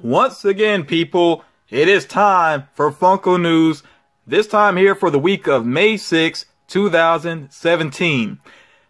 Once again, people, it is time for Funko News. This time here for the week of May 6, 2017.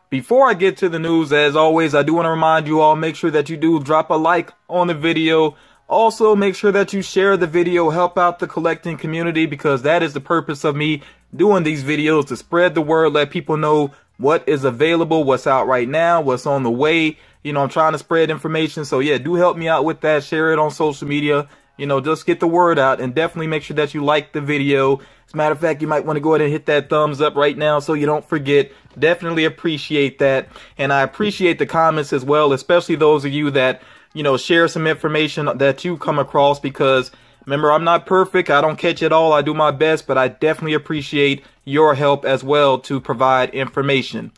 Before I get to the news, as always, I do want to remind you all, make sure that you do drop a like on the video. Also, make sure that you share the video, help out the collecting community, because that is the purpose of me doing these videos, to spread the word, let people know what is available, what's out right now, what's on the way. You know, I'm trying to spread information. So yeah, do help me out with that. Share it on social media. You know, just get the word out, and definitely make sure that you like the video. As a matter of fact, you might want to go ahead and hit that thumbs up right now so you don't forget. Definitely appreciate that. And I appreciate the comments as well, especially those of you that, you know, share some information that you come across, because remember, I'm not perfect. I don't catch it all. I do my best, but I definitely appreciate your help as well to provide information.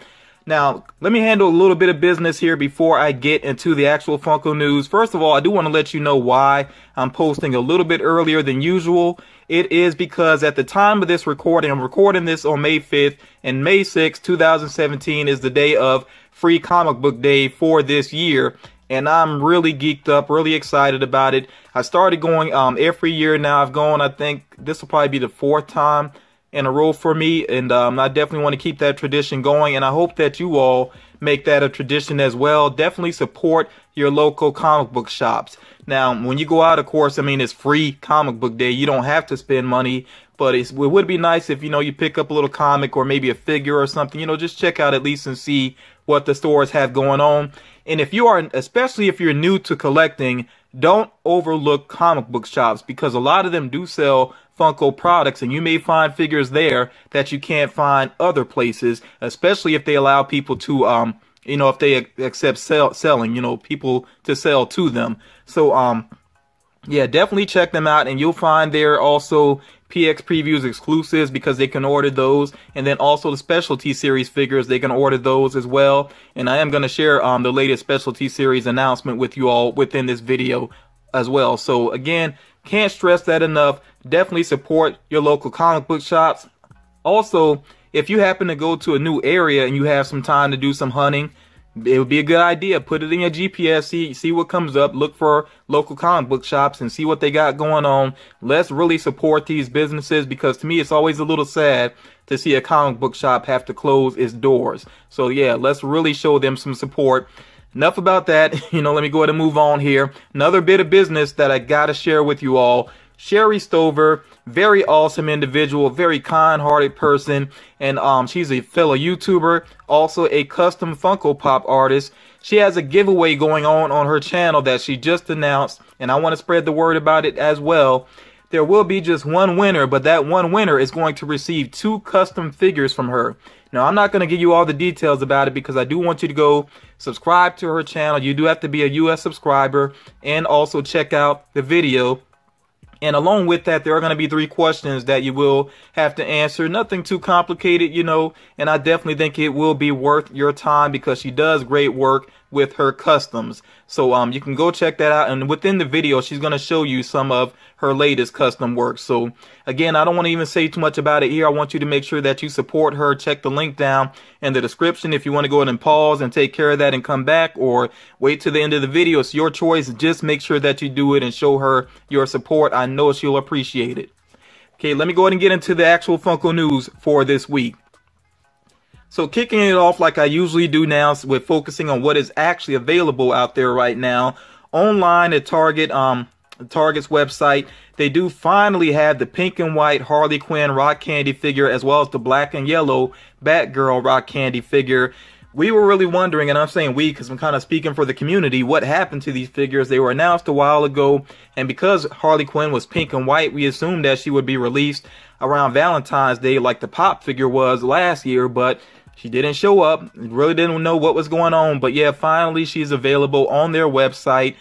Now, let me handle a little bit of business here before I get into the actual Funko news. First of all, I do want to let you know why I'm posting a little bit earlier than usual. It is because at the time of this recording, I'm recording this on May 5th, and May 6th, 2017 is the day of Free Comic Book Day for this year. And I'm really geeked up, really excited about it. I started going every year now. I've gone, I think this will probably be the 4th time in a row for me, and I definitely want to keep that tradition going, and I hope that you all make that a tradition as well. Definitely support your local comic book shops. Now, when you go out, of course, I mean, it's free comic book day. You don't have to spend money, but it would be nice if, you know, you pick up a little comic or maybe a figure or something. You know, just check out at least and see what the stores have going on. And if you are, especially if you're new to collecting, don't overlook comic book shops, because a lot of them do sell Funko products, and you may find figures there that you can't find other places, especially if they allow people to, you know, if they accept selling, you know, people to sell to them. So, yeah, definitely check them out, and you'll find there also PX Previews exclusives, because they can order those, and then also the specialty series figures, they can order those as well. And I am going to share the latest specialty series announcement with you all within this video as well. So again, can't stress that enough. Definitely support your local comic book shops. Also, if you happen to go to a new area and you have some time to do some hunting, it would be a good idea. Put it in your GPS, see what comes up, look for local comic book shops and see what they got going on. Let's really support these businesses, because to me it's always a little sad to see a comic book shop have to close its doors. So yeah, let's really show them some support. Enough about that. You know, let me go ahead and move on here. Another bit of business that I gotta share with you all. Sherry Stover, very awesome individual, very kind-hearted person, and she's a fellow YouTuber, also a custom Funko Pop artist. She has a giveaway going on her channel that she just announced, and I want to spread the word about it as well. There will be just one winner, but that one winner is going to receive 2 custom figures from her. Now, I'm not going to give you all the details about it, because I do want you to go subscribe to her channel. You do have to be a US subscriber, and also check out the video. And along with that, there are going to be 3 questions that you will have to answer. Nothing too complicated, you know, and I definitely think it will be worth your time, because she does great work with her customs. So you can go check that out, and within the video she's going to show you some of her latest custom work. So again, I don't want to even say too much about it here. I want you to make sure that you support her. Check the link down in the description if you want to go ahead and pause and take care of that and come back, or wait to the end of the video. It's your choice. Just make sure that you do it and show her your support. I know she'll appreciate it. Okay, let me go ahead and get into the actual Funko news for this week. So kicking it off like I usually do now, with focusing on what is actually available out there right now. Online at Target, Target's website, they do finally have the pink and white Harley Quinn rock candy figure, as well as the black and yellow Batgirl rock candy figure. We were really wondering, and I'm saying we because I'm kind of speaking for the community, what happened to these figures. They were announced a while ago, and because Harley Quinn was pink and white, we assumed that she would be released around Valentine's Day like the Pop figure was last year, but she didn't show up. Really didn't know what was going on, but yeah, finally she's available on their website.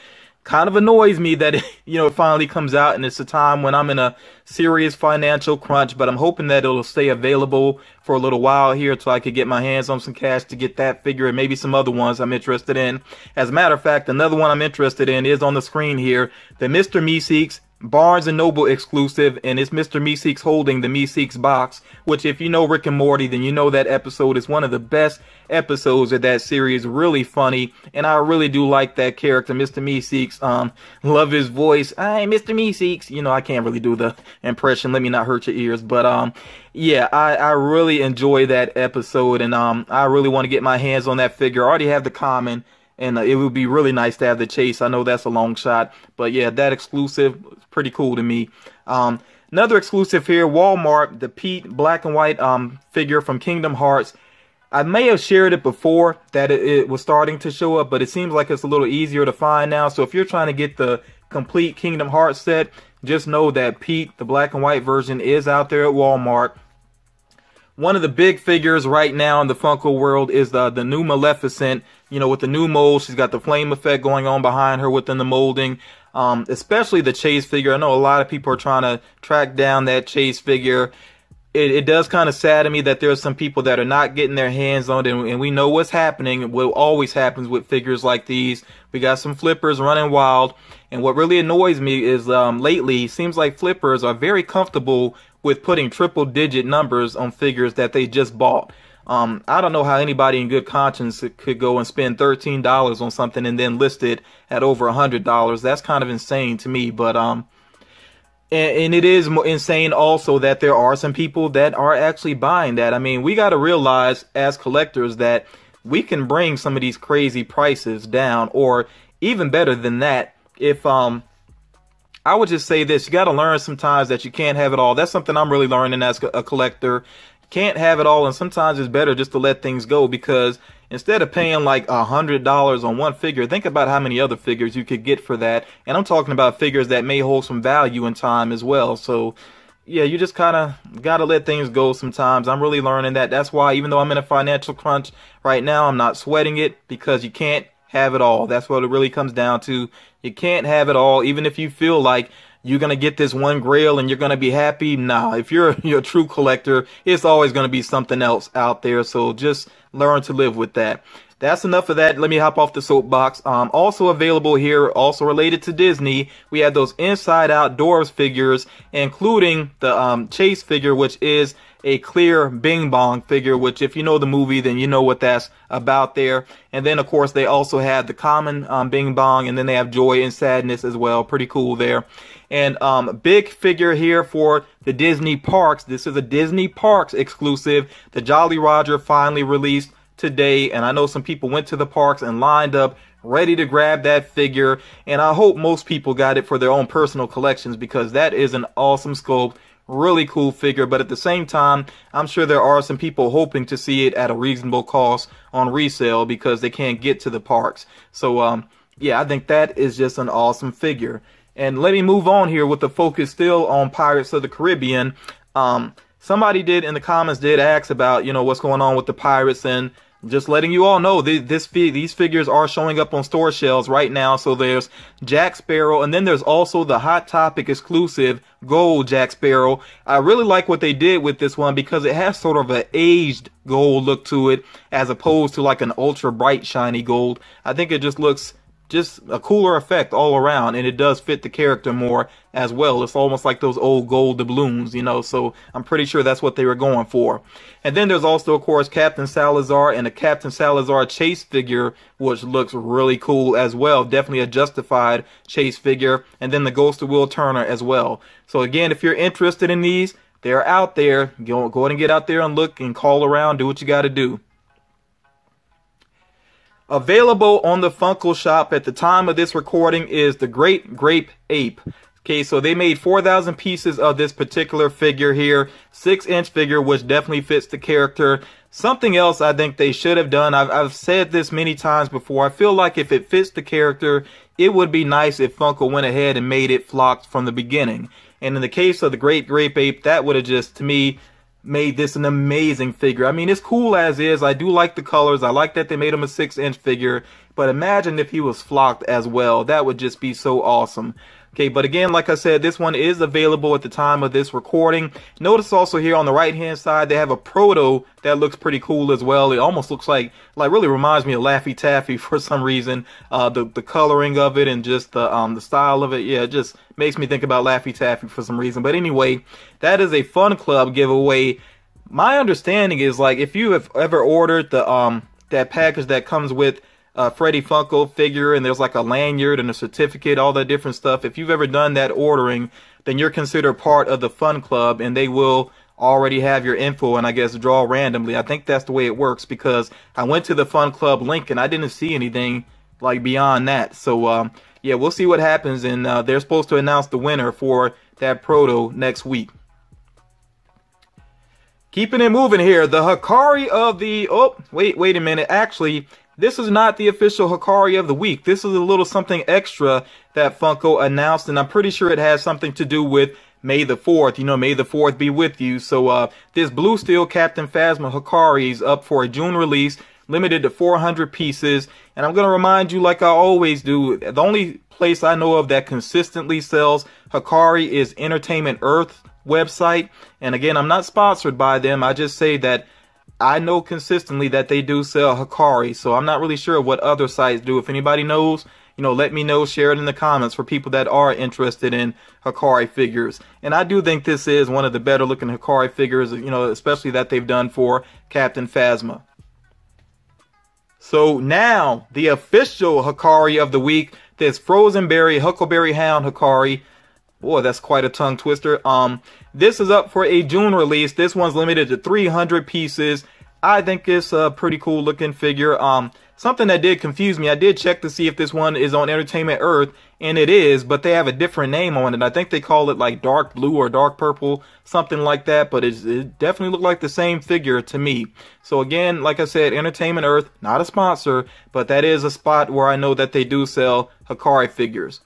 Kind of annoys me that it finally comes out, and it's a time when I'm in a serious financial crunch, but I'm hoping that it'll stay available for a little while here so I could get my hands on some cash to get that figure and maybe some other ones I'm interested in. As a matter of fact, another one I'm interested in is on the screen here, the Mr. Meeseeks Barnes & Noble exclusive, and it's Mr. Meeseeks holding the Meeseeks box, which if you know Rick and Morty, then you know that episode is one of the best episodes of that series. Really funny, and I really do like that character, Mr. Meeseeks. Love his voice. I'm Mr. Meeseeks. You know, I can't really do the impression. Let me not hurt your ears, but yeah, I really enjoy that episode, and I really want to get my hands on that figure. I already have the common. And it would be really nice to have the chase. I know that's a long shot. But yeah, that exclusive is pretty cool to me. Another exclusive here, Walmart, the Pete black and white figure from Kingdom Hearts. I may have shared it before that it was starting to show up, but it seems like it's a little easier to find now. So if you're trying to get the complete Kingdom Hearts set, just know that Pete, the black and white version, is out there at Walmart. One of the big figures right now in the Funko world is the new Maleficent. You know, with the new mold, she's got the flame effect going on behind her within the molding. Especially the Chase figure. I know a lot of people are trying to track down that Chase figure. It does kind of sadden me that there's some people that are not getting their hands on it, and we know what's happening. What always happens with figures like these. We got some flippers running wild, and what really annoys me is lately, it seems like flippers are very comfortable with putting triple-digit numbers on figures that they just bought. I don't know how anybody in good conscience could go and spend $13 on something and then list it at over $100. That's kind of insane to me, but and it is insane also that there are some people that are actually buying that. I mean, we got to realize as collectors that we can bring some of these crazy prices down, or even better than that. If I would just say this, you got to learn sometimes that you can't have it all. That's something I'm really learning as a collector. Can't have it all, and sometimes it's better just to let things go, because instead of paying like $100 on one figure, think about how many other figures you could get for that. And I'm talking about figures that may hold some value in time as well. So yeah, you just kind of got to let things go sometimes. I'm really learning that. That's why, even though I'm in a financial crunch right now, I'm not sweating it, because you can't have it all. That's what it really comes down to. You can't have it all, even if you feel like you're going to get this one grail and you're going to be happy. Nah, if you're a true collector, it's always going to be something else out there. So just learn to live with that. That's enough of that. Let me hop off the soapbox. Also available here, also related to Disney, we have those Inside Out Dorbs figures, including the Chase figure, which is a clear Bing Bong figure, which if you know the movie, then you know what that's about there. And then, of course, they also have the common Bing Bong, and then they have Joy and Sadness as well. Pretty cool there. And big figure here for the Disney parks. This is a Disney parks exclusive. The Jolly Roger finally released today, and I know some people went to the parks and lined up ready to grab that figure, and I hope most people got it for their own personal collections, because that is an awesome sculpt. Really cool figure, but at the same time, I'm sure there are some people hoping to see it at a reasonable cost on resale because they can't get to the parks. So, yeah, I think that is just an awesome figure. And let me move on here with the focus still on Pirates of the Caribbean. Somebody did in the comments did ask about, you know, what's going on with the Pirates, and just letting you all know, these figures are showing up on store shelves right now. So there's Jack Sparrow, and then there's also the Hot Topic exclusive gold Jack Sparrow. I really like what they did with this one, because it has sort of an aged gold look to it, as opposed to like an ultra bright shiny gold. I think it just looks just a cooler effect all around, and it does fit the character more as well. It's almost like those old gold doubloons, you know, so I'm pretty sure that's what they were going for. And then there's also, of course, Captain Salazar and a Captain Salazar Chase figure, which looks really cool as well. Definitely a justified Chase figure. And then the Ghost of Will Turner as well. So again, if you're interested in these, they're out there. Go ahead and get out there and look and call around, do what you got to do. Available on the Funko shop at the time of this recording is the Great Grape Ape. Okay, so they made 4,000 pieces of this particular figure here. 6-inch figure, which definitely fits the character. Something else I think they should have done, I've said this many times before, I feel like if it fits the character, it would be nice if Funko went ahead and made it flocked from the beginning. And in the case of the Great Grape Ape, that would have just, to me, made this an amazing figure. I mean, it's cool as is. I do like the colors. I like that they made him a 6-inch figure. But imagine if he was flocked as well. That would just be so awesome. Okay, but again, like I said, this one is available at the time of this recording. Notice also here on the right hand side, they have a proto that looks pretty cool as well. It almost looks like really reminds me of Laffy Taffy for some reason. The coloring of it and just the style of it, yeah, it just makes me think about Laffy Taffy for some reason. But anyway, that is a Fun Club giveaway. My understanding is, like, if you have ever ordered the that package that comes with Freddy Funko figure, and there's like a lanyard and a certificate, all that different stuff. If you've ever done that ordering, then you're considered part of the Fun Club, and they will already have your info and I guess draw randomly. I think that's the way it works, because I went to the Fun Club link and I didn't see anything like beyond that. So yeah, we'll see what happens, and they're supposed to announce the winner for that proto next week. Keeping it moving here, the Hakari of the... Oh, wait a minute. Actually, this is not the official Hakari of the week. This is a little something extra that Funko announced, and I'm pretty sure it has something to do with May the 4th. You know, May the 4th be with you. So this Blue Steel Captain Phasma Hakari is up for a June release, limited to 400 pieces. And I'm going to remind you, like I always do, the only place I know of that consistently sells Hakari is Entertainment Earth website. And again, I'm not sponsored by them. I just say that I know consistently that they do sell Hakari, so I'm not really sure what other sites do. If anybody knows, you know, let me know, share it in the comments for people that are interested in Hakari figures. And I do think this is one of the better looking Hakari figures, you know, especially that they've done for Captain Phasma. So now, the official Hakari of the week, this Frozen Berry Huckleberry Hound Hakari. Boy, that's quite a tongue twister. This is up for a June release. This one's limited to 300 pieces. I think it's a pretty cool looking figure. Something that did confuse me, I did check to see if this one is on Entertainment Earth, and it is, but they have a different name on it. I think they call it like dark blue or dark purple, something like that, but it definitely looked like the same figure to me. So again, like I said, Entertainment Earth, not a sponsor, but that is a spot where I know that they do sell Hakari figures.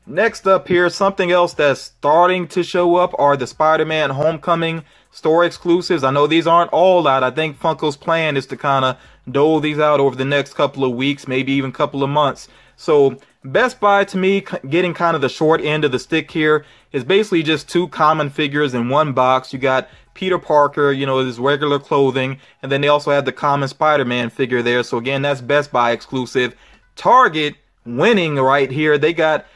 Next up here, something else that's starting to show up are the Spider-Man Homecoming store exclusives. I know these aren't all out. I think Funko's plan is to kind of dole these out over the next couple of weeks, maybe even couple of months. So Best Buy, to me, getting kind of the short end of the stick here, is basically just two common figures in one box. You got Peter Parker, you know, his regular clothing, and then they also have the common Spider-Man figure there. So again, that's Best Buy exclusive. Target winning right here. They got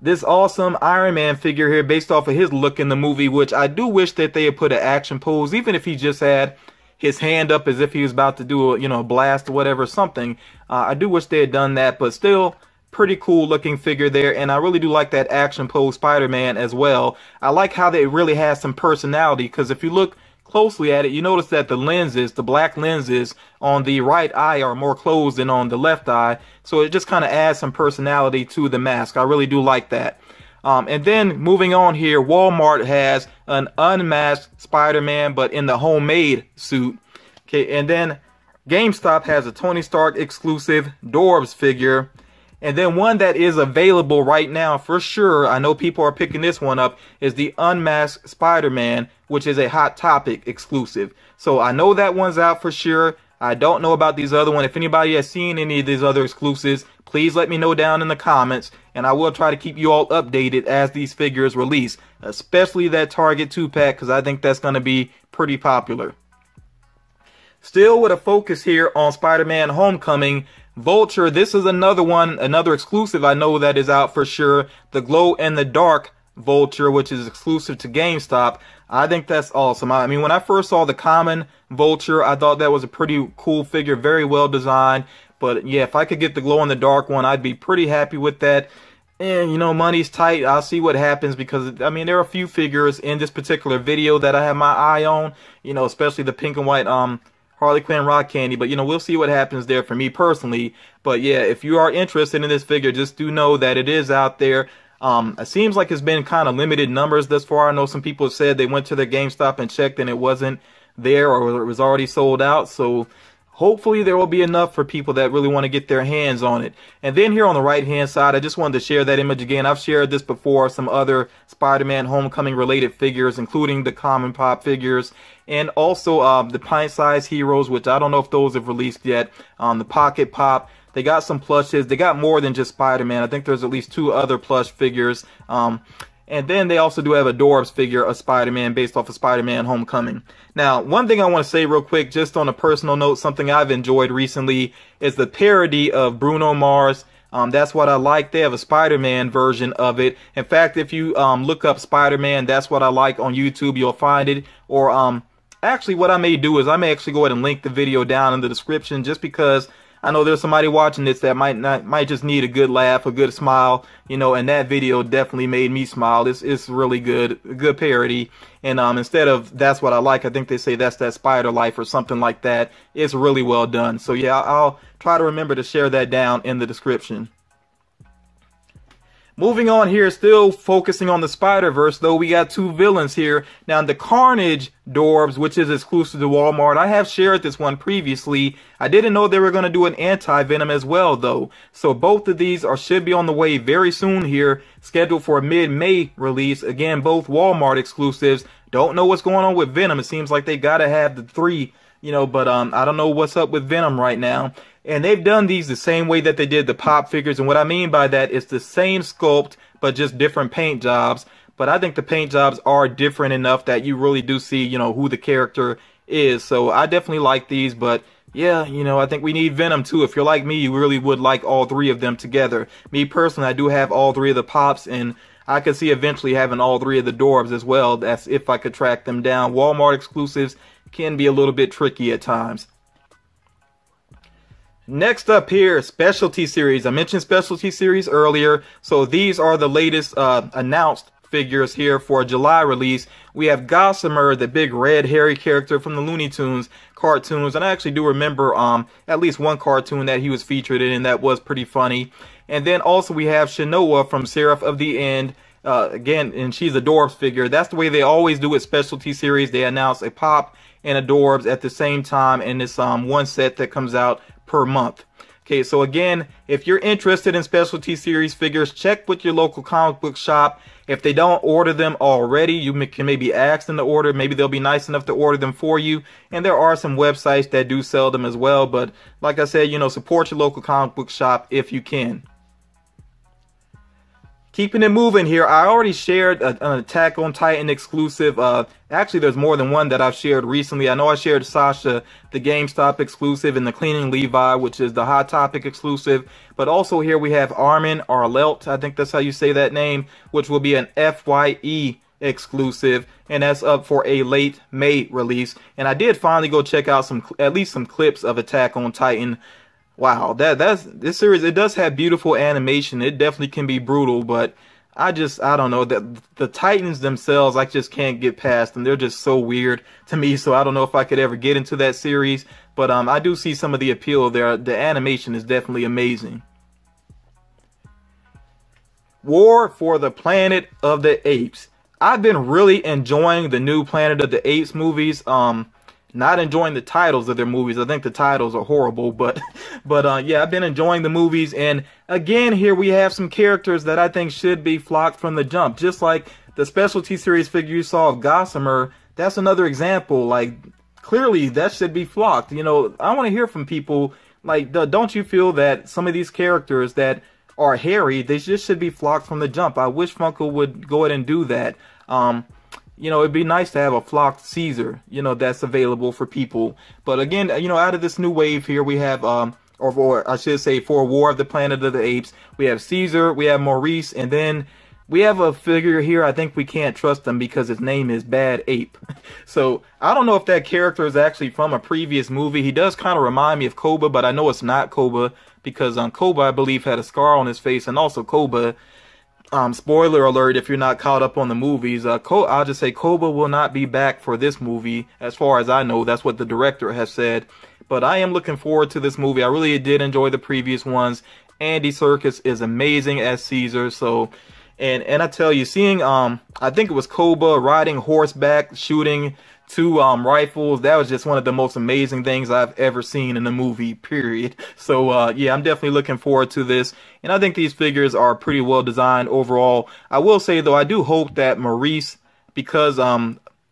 this awesome Iron Man figure here based off of his look in the movie, which I do wish that they had put an action pose, even if he just had his hand up as if he was about to do a, you know, a blast or whatever, something. I do wish they had done that, but still pretty cool looking figure there. And I really do like that action pose Spider-Man as well. I like how they really have some personality, because if you look closely at it, you notice that the lenses, the black lenses on the right eye are more closed than on the left eye. So it just kind of adds some personality to the mask. I really do like that. And then moving on here, Walmart has an unmasked Spider-Man, but in the homemade suit. Okay, and then GameStop has a Tony Stark exclusive Dorbs figure. And then one that is available right now for sure, I know people are picking this one up, is the Unmasked Spider-Man, which is a Hot Topic exclusive. So I know that one's out for sure. I don't know about these other ones. If anybody has seen any of these other exclusives, please let me know down in the comments, and I will try to keep you all updated as these figures release, especially that Target 2-pack, because I think that's going to be pretty popular. Still with a focus here on Spider-Man Homecoming, Vulture, this is another one, another exclusive I know that is out for sure. The Glow in the Dark Vulture, which is exclusive to GameStop. I think that's awesome. I mean, when I first saw the common Vulture, I thought that was a pretty cool figure, very well designed. But yeah, if I could get the Glow in the Dark one, I'd be pretty happy with that. And, you know, money's tight. I'll see what happens, because, I mean, there are a few figures in this particular video that I have my eye on, you know, especially the pink and white Harley Quinn Rock Candy, but you know, we'll see what happens there for me personally. But yeah, if you are interested in this figure, just do know that it is out there. It seems like it's been kind of limited numbers thus far. I know some people have said they went to their GameStop and checked and it wasn't there, or it was already sold out. So hopefully there will be enough for people that really want to get their hands on it. And then here on the right hand side, I just wanted to share that image again. I've shared this before, some other Spider-Man Homecoming related figures, including the common pop figures, and also the pint-sized heroes, which I don't know if those have released yet. The pocket pop They got some plushes. They got more than just Spider-Man. I think there's at least 2 other plush figures. And then they also do have a Dorbs figure of Spider-Man based off of Spider-Man Homecoming. Now, one thing I want to say real quick, just on a personal note, something I've enjoyed recently is the parody of Bruno Mars. That's what I like. They have a Spider-Man version of it. In fact, if you look up Spider-Man, That's What I Like on YouTube, you'll find it. Or actually, what I may do is I may actually go ahead and link the video down in the description, just because I know there's somebody watching this that might just need a good laugh, a good smile, you know, and that video definitely made me smile. It's really good, a good parody. And instead of That's What I Like, I think they say That's That Spider Life or something like that. It's really well done. So yeah, I'll try to remember to share that down in the description. Moving on here, still focusing on the Spider-Verse, though, we got 2 villains here. Now, the Carnage Dorbs, which is exclusive to Walmart, I have shared this one previously. I didn't know they were going to do an anti-venom as well, though. So both of these should be on the way very soon here, scheduled for a mid-May release. Again, both Walmart exclusives. Don't know what's going on with Venom. It seems like they got to have the 3, you know, but I don't know what's up with Venom right now. And they've done these the same way that they did the pop figures. And what I mean by that is the same sculpt, but just different paint jobs. But I think the paint jobs are different enough that you really do see, you know, who the character is. So I definitely like these. But yeah, you know, I think we need Venom too. If you're like me, you really would like all 3 of them together. Me personally, I do have all 3 of the pops, and I could see eventually having all 3 of the Dorbs as well. That's if I could track them down. Walmart exclusives can be a little bit tricky at times. Next up here, Specialty Series. I mentioned Specialty Series earlier. So these are the latest announced figures here for a July release. We have Gossamer, the big red hairy character from the Looney Tunes cartoons. And I actually do remember at least one cartoon that he was featured in, and that was pretty funny. And then also we have Shinoa from Seraph of the End. Again, and she's a Dorbs figure. That's the way they always do it. Specialty Series. They announce a pop and a Dorbs at the same time in this one set that comes out per month. Okay, so again, if you're interested in Specialty Series figures, check with your local comic book shop. If they don't order them already, you can maybe ask them to order. Maybe they'll be nice enough to order them for you. And there are some websites that do sell them as well. But like I said, you know, support your local comic book shop if you can. Keeping it moving here, I already shared an Attack on Titan exclusive. Actually, there's more than one that I've shared recently. I know I shared Sasha, the GameStop exclusive, and the Cleaning Levi, which is the Hot Topic exclusive. But also here we have Armin Arlelt, I think that's how you say that name, which will be an FYE exclusive, and that's up for a late May release. And I did finally go check out at least some clips of Attack on Titan. Wow, this series, it does have beautiful animation. It definitely can be brutal, but I don't know, the Titans themselves, I just can't get past them. They're just so weird to me, so I don't know if I could ever get into that series, but I do see some of the appeal there. The animation is definitely amazing. War for the Planet of the Apes. I've been really enjoying the new Planet of the Apes movies. Not enjoying the titles of their movies. I think the titles are horrible, but yeah, I've been enjoying the movies. And again, here we have some characters that I think should be flocked from the jump. Just like the Specialty Series figure you saw of Gossamer, that's another example. Like, clearly that should be flocked. You know, I want to hear from people. Like, don't you feel that some of these characters that are hairy, they just should be flocked from the jump? I wish Funko would go ahead and do that. You know, it'd be nice to have a flocked Caesar, you know, that's available for people. But again, you know, out of this new wave here, we have, or I should say, for War of the Planet of the Apes, we have Caesar, we have Maurice, and then we have a figure here. I think we can't trust him because his name is Bad Ape. So I don't know if that character is actually from a previous movie. He does kind of remind me of Koba, but I know it's not Koba because Koba, I believe, had a scar on his face, and also Koba. Spoiler alert if you're not caught up on the movies, I'll just say Koba will not be back for this movie, as far as I know. That's what the director has said. But I am looking forward to this movie. I really did enjoy the previous ones. Andy Serkis is amazing as Caesar. So, and I tell you, seeing, I think it was Koba riding horseback, shooting 2 rifles, that was just one of the most amazing things I've ever seen in a movie, period. So yeah, I'm definitely looking forward to this, and I think these figures are pretty well designed overall. I will say though, I do hope that Maurice, because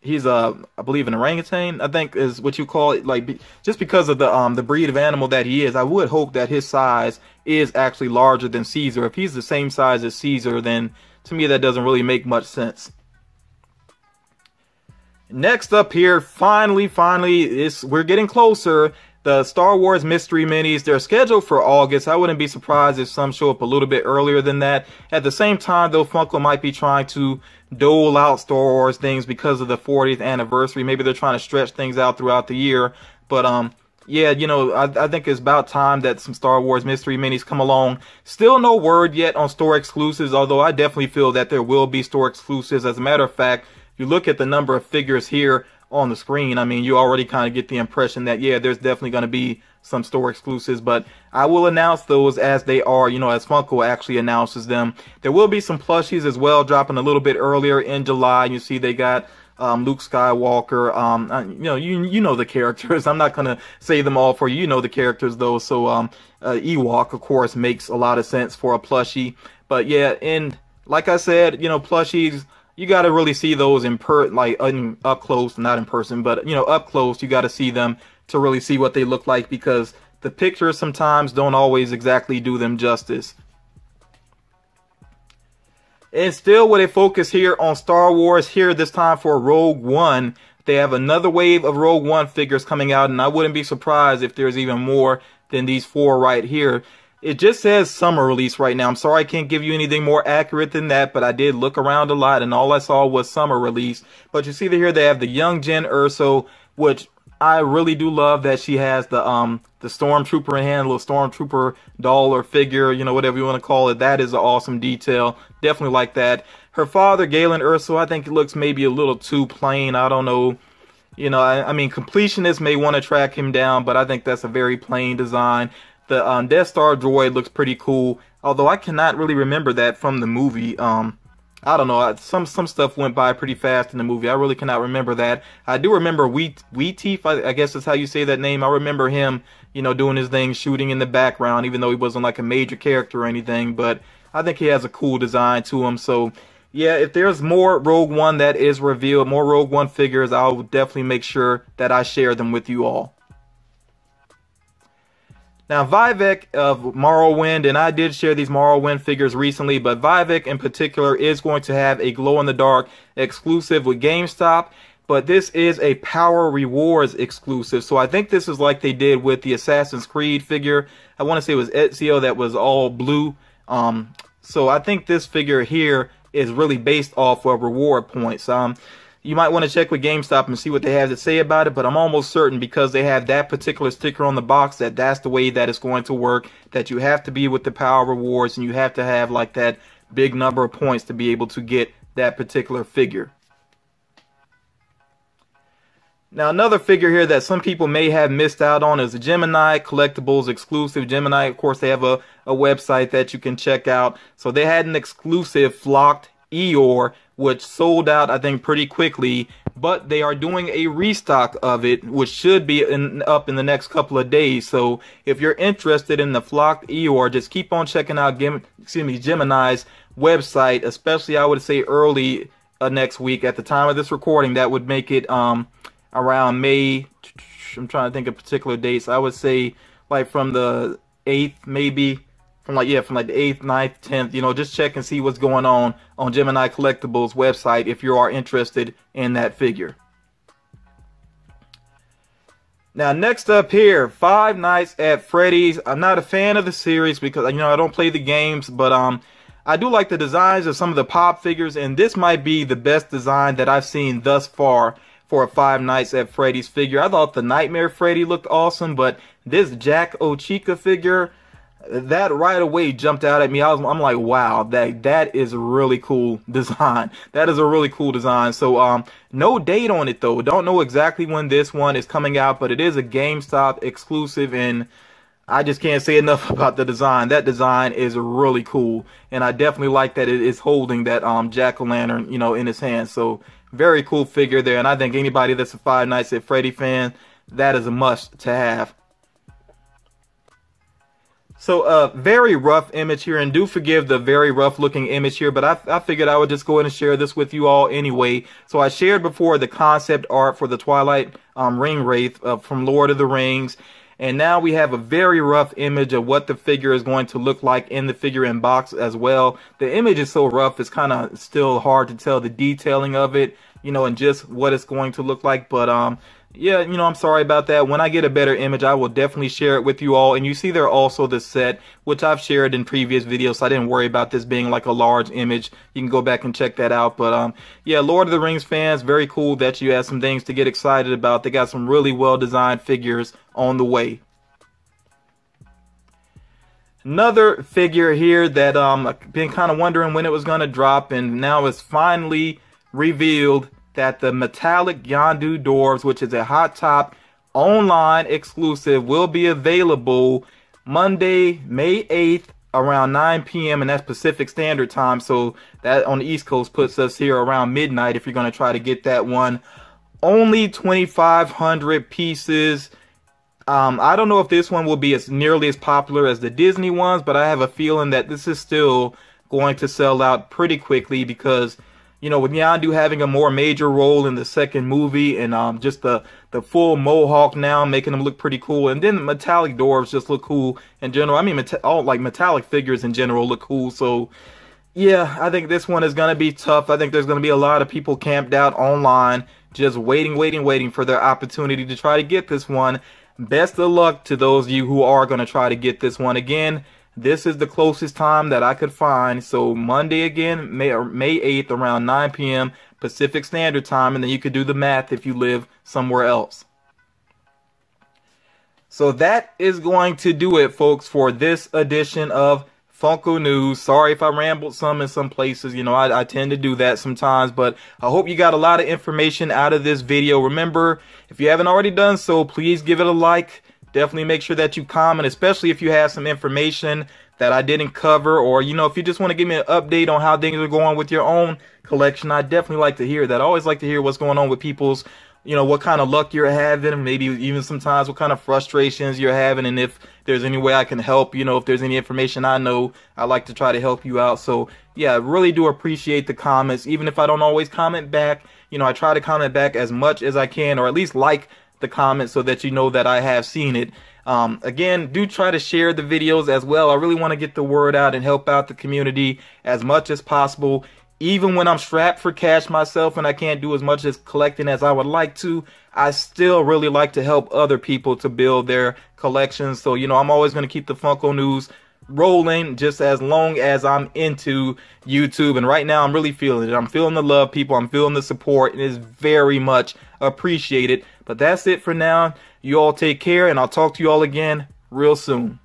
he's I believe an orangutan, I think is what you call it. Like, just because of the breed of animal that he is, I would hope that his size is actually larger than Caesar. If he's the same size as Caesar, then to me that doesn't really make much sense. Next up here, finally, we're getting closer. The Star Wars Mystery Minis, they're scheduled for August. I wouldn't be surprised if some show up a little bit earlier than that. At the same time, though, Funko might be trying to dole out Star Wars things because of the 40th anniversary. Maybe they're trying to stretch things out throughout the year. But, yeah, you know, I think it's about time that some Star Wars Mystery Minis come along. Still no word yet on store exclusives, although I definitely feel that there will be store exclusives. As a matter of fact, if you look at the number of figures here on the screen, I mean, you already kind of get the impression that, yeah, there's definitely going to be some store exclusives, but I will announce those as they are, you know, as Funko actually announces them. There will be some plushies as well, dropping a little bit earlier in July. You see they got Luke Skywalker, you know the characters. I'm not going to say them all for you. You know the characters, though. So Ewok, of course, makes a lot of sense for a plushie. But yeah, and like I said, you know, plushies, you got to really see those up close, not in person, but, you know, up close. You got to see them to really see what they look like, because the pictures sometimes don't always exactly do them justice. And still with a focus here on Star Wars, here this time for Rogue One. They have another wave of Rogue One figures coming out, and I wouldn't be surprised if there's even more than these 4 right here. It just says summer release right now. I'm sorry I can't give you anything more accurate than that, but I did look around a lot and all I saw was summer release. But you see here they have the young Jen Erso, which I really do love that she has the Stormtrooper in hand, little Stormtrooper doll or figure, you know, whatever you want to call it. That is an awesome detail. Definitely like that. Her father, Galen Erso, I think it looks maybe a little too plain. I don't know. You know, I mean, completionists may want to track him down, but I think that's a very plain design. The Death Star droid looks pretty cool, although I cannot really remember that from the movie. I don't know, some stuff went by pretty fast in the movie. I really cannot remember that. I do remember Weeteef, I guess that's how you say that name. I remember him, you know, doing his thing, shooting in the background, even though he wasn't like a major character or anything. But I think he has a cool design to him. So, yeah, if there's more Rogue One that is revealed, more Rogue One figures, I'll definitely make sure that I share them with you all. Now, Vivek of Morrowind, and I did share these Morrowind figures recently, but Vivek in particular is going to have a glow-in-the-dark exclusive with GameStop, but this is a Power Rewards exclusive, so I think this is like they did with the Assassin's Creed figure. I want to say it was Ezio that was all blue, so I think this figure here is really based off of reward points. You might want to check with GameStop and see what they have to say about it, but I'm almost certain because they have that particular sticker on the box that that's the way that it's going to work, that you have to be with the Power Rewards and you have to have like that big number of points to be able to get that particular figure. Now, another figure here that some people may have missed out on is the Gemini Collectibles exclusive. Gemini, of course, they have a website that you can check out. So they had an exclusive flocked Eeyore, which sold out, I think, pretty quickly, but they are doing a restock of it, which should be up in the next couple of days. So if you're interested in the flocked Eeyore, just keep on checking out Gemini's website, especially I would say early next week. At the time of this recording, that would make it around May. I'm trying to think of particular dates. I would say like from the 8th, maybe. From like the 8th, 9th, 10th, you know, just check and see what's going on Gemini Collectibles website if you are interested in that figure. Now, next up here, Five Nights at Freddy's. I'm not a fan of the series because, you know, I don't play the games, but I do like the designs of some of the pop figures, and this might be the best design that I've seen thus far for a Five Nights at Freddy's figure. I thought the Nightmare Freddy looked awesome, but this Jack O'Chica figure, that right away jumped out at me. I'm like, wow, that is a really cool design. That is a really cool design. So no date on it though. Don't know exactly when this one is coming out, but it is a GameStop exclusive, and I just can't say enough about the design. That design is really cool, and I definitely like that it is holding that jack-o'-lantern, you know, in his hand. So very cool figure there, and I think anybody that's a Five Nights at Freddy fan, that is a must to have. So very rough image here, and do forgive the very rough looking image here, but I figured I would just go ahead and share this with you all anyway. So I shared before the concept art for the Twilight Ring Wraith from Lord of the Rings, and now we have a very rough image of what the figure is going to look like in the figure-in box as well. The image is so rough, it's kind of still hard to tell the detailing of it, you know, and just what it's going to look like, but yeah, you know, I'm sorry about that. When I get a better image, I will definitely share it with you all. And you see there also the set, which I've shared in previous videos, so I didn't worry about this being like a large image. You can go back and check that out. But yeah, Lord of the Rings fans, very cool that you have some things to get excited about. They got some really well-designed figures on the way. Another figure here that I've been kind of wondering when it was going to drop, and now it's finally revealed that the metallic Yondu Dorbs, which is a Hot Top online exclusive, will be available Monday, May 8th around 9 p.m. and that's Pacific Standard Time. So that on the East Coast puts us here around midnight if you're going to try to get that one. Only 2,500 pieces. I don't know if this one will be as nearly as popular as the Disney ones, but I have a feeling that this is still going to sell out pretty quickly because, you know, with Yondu having a more major role in the second movie, and just the full mohawk now making him look pretty cool, and then the metallic Dorbs just look cool in general. I mean, all like metallic figures in general look cool. So yeah, I think this one is going to be tough. I think there's going to be a lot of people camped out online just waiting for their opportunity to try to get this one. Best of luck to those of you who are going to try to get this one. Again, this is the closest time that I could find. So Monday again, May 8th around 9 p.m. Pacific Standard Time. And then you could do the math if you live somewhere else. So that is going to do it, folks, for this edition of Funko News. Sorry if I rambled some in some places. You know, I tend to do that sometimes. But I hope you got a lot of information out of this video. Remember, if you haven't already done so, please give it a like. Definitely make sure that you comment, especially if you have some information that I didn't cover, or, you know, if you just want to give me an update on how things are going with your own collection. I definitely like to hear that. I always like to hear what's going on with people's, you know, what kind of luck you're having, maybe even sometimes what kind of frustrations you're having, and if there's any way I can help, you know, if there's any information I know, I like to try to help you out. So yeah, I really do appreciate the comments, even if I don't always comment back. You know, I try to comment back as much as I can, or at least like the comment so that you know that I have seen it. Again, do try to share the videos as well. I really want to get the word out and help out the community as much as possible. Even when I'm strapped for cash myself and I can't do as much as collecting as I would like to, I still really like to help other people to build their collections. So, you know, I'm always going to keep the Funko News rolling just as long as I'm into YouTube. And right now I'm really feeling it. I'm feeling the love, people. I'm feeling the support. It is very much appreciated. But that's it for now. You all take care, and I'll talk to you all again real soon.